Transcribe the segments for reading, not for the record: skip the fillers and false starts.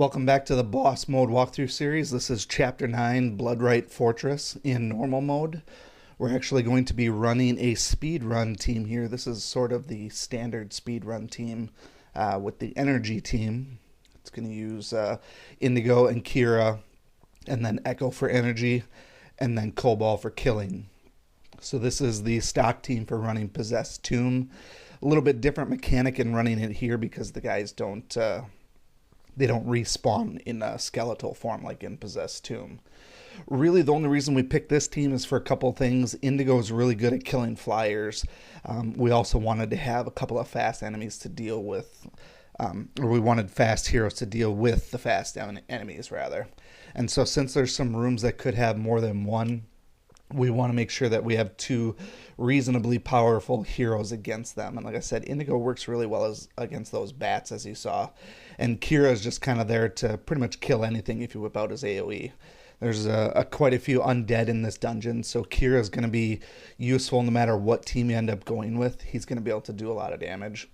Welcome back to the Boss Mode walkthrough series. This is Chapter 9, Rite Fortress in normal mode. We're actually going to be running a speedrun team here. This is sort of the standard speedrun team with the energy team. It's going to use Indigo and Kira, and then Echo for energy, and then Cobalt for killing. So this is the stock team for running Possessed Tomb. A little bit different mechanic in running it here because the guys don't respawn in a skeletal form like in Possessed Tomb. Really, the only reason we picked this team is for a couple things. Indigo is really good at killing flyers. We also wanted to have a couple of fast enemies to deal with, or we wanted fast heroes to deal with the fast enemies, rather. And so since there's some rooms that could have more than one, we want to make sure that we have two reasonably powerful heroes against them. And like I said, Indigo works really well against those bats, as you saw. And Kira is just kind of there to pretty much kill anything if you whip out his AoE. There's quite a few undead in this dungeon, so Kira is going to be useful no matter what team you end up going with. He's going to be able to do a lot of damage.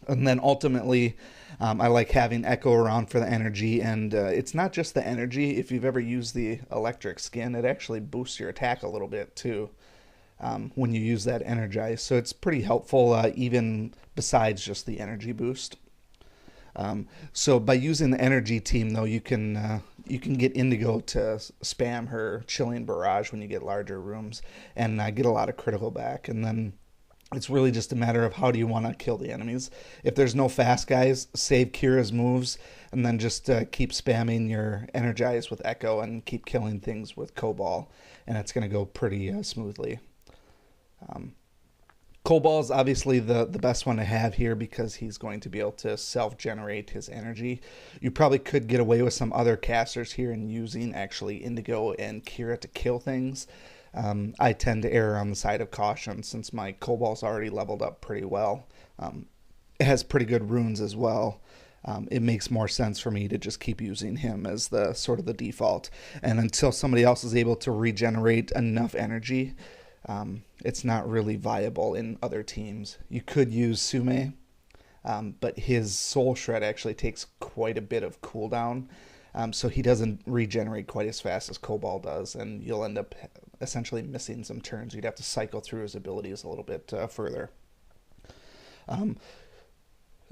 And then ultimately, I like having Echo around for the energy, and it's not just the energy. If you've ever used the electric skin, it actually boosts your attack a little bit too when you use that energize. So it's pretty helpful even besides just the energy boost. So by using the energy team, though, you can get Indigo to spam her chilling barrage when you get larger rooms and get a lot of critical back. And then it's really just a matter of how do you want to kill the enemies. If there's no fast guys, save Kira's moves and then just keep spamming your energize with Echo and keep killing things with Cobalt, and it's going to go pretty smoothly. Cobalt is obviously the best one to have here because he's going to be able to self-generate his energy. You probably could get away with some other casters here and using actually Indigo and Kira to kill things. I tend to err on the side of caution since my Cobalt's already leveled up pretty well. It has pretty good runes as well. It makes more sense for me to just keep using him as the sort of the default. And until somebody else is able to regenerate enough energy, it's not really viable in other teams. You could use Sume, but his Soul Shred actually takes quite a bit of cooldown. So he doesn't regenerate quite as fast as Cobalt does, and you'll end up essentially missing some turns. You'd have to cycle through his abilities a little bit further.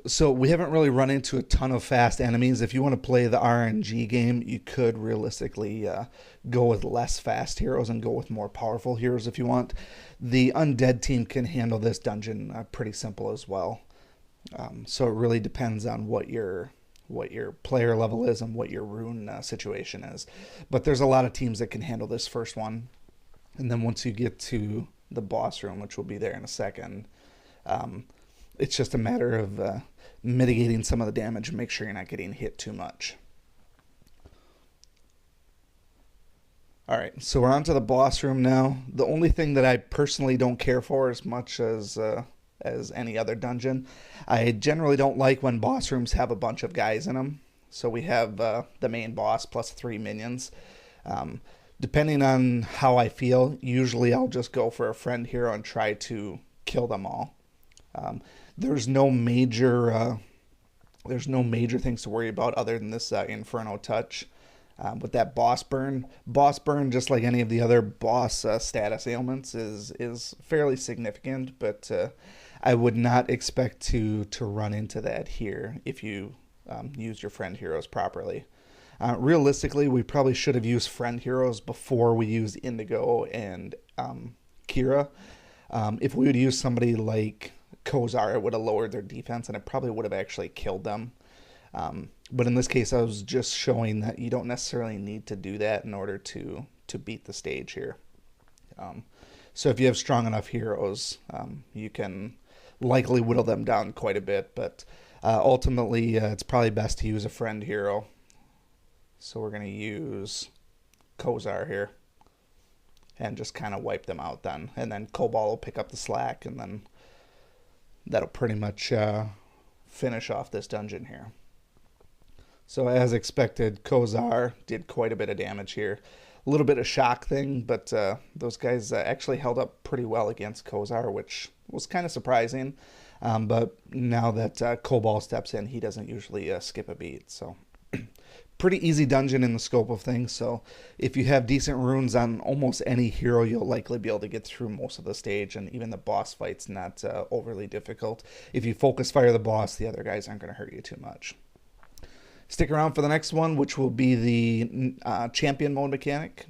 So we haven't really run into a ton of fast enemies. If you want to play the RNG game, you could realistically go with less fast heroes and go with more powerful heroes if you want. The undead team can handle this dungeon pretty simple as well. So it really depends on what your player level is and what your rune situation is. But there's a lot of teams that can handle this first one. And then once you get to the boss room, which will be there in a second, it's just a matter of mitigating some of the damage and make sure you're not getting hit too much. Alright, so we're on to the boss room now. The only thing that I personally don't care for as much as any other dungeon, I generally don't like when boss rooms have a bunch of guys in them. So we have the main boss plus 3 minions. Depending on how I feel, usually I'll just go for a friend hero and try to kill them all. There's no major things to worry about other than this Inferno touch. With that boss burn, just like any of the other boss status ailments, is fairly significant, but I would not expect to run into that here if you use your friend heroes properly. Realistically, we probably should have used friend heroes before we used Indigo and Kira. If we would use somebody like Kozar, it would have lowered their defense and it probably would have actually killed them. But in this case, I was just showing that you don't necessarily need to do that in order to beat the stage here. So if you have strong enough heroes, you can likely whittle them down quite a bit. But ultimately, it's probably best to use a friend hero. So we're going to use Kozar here and just kind of wipe them out then. And then Cobalt will pick up the slack, and then that'll pretty much finish off this dungeon here. So as expected, Kozar did quite a bit of damage here. A little bit of shock thing, but those guys actually held up pretty well against Kozar, which was kind of surprising. But now that Cobalt steps in, he doesn't usually skip a beat. So Pretty easy dungeon in the scope of things, so if you have decent runes on almost any hero, you'll likely be able to get through most of the stage, and even the boss fight's not overly difficult. If you focus fire the boss, the other guys aren't going to hurt you too much. Stick around for the next one, which will be the champion mode mechanic.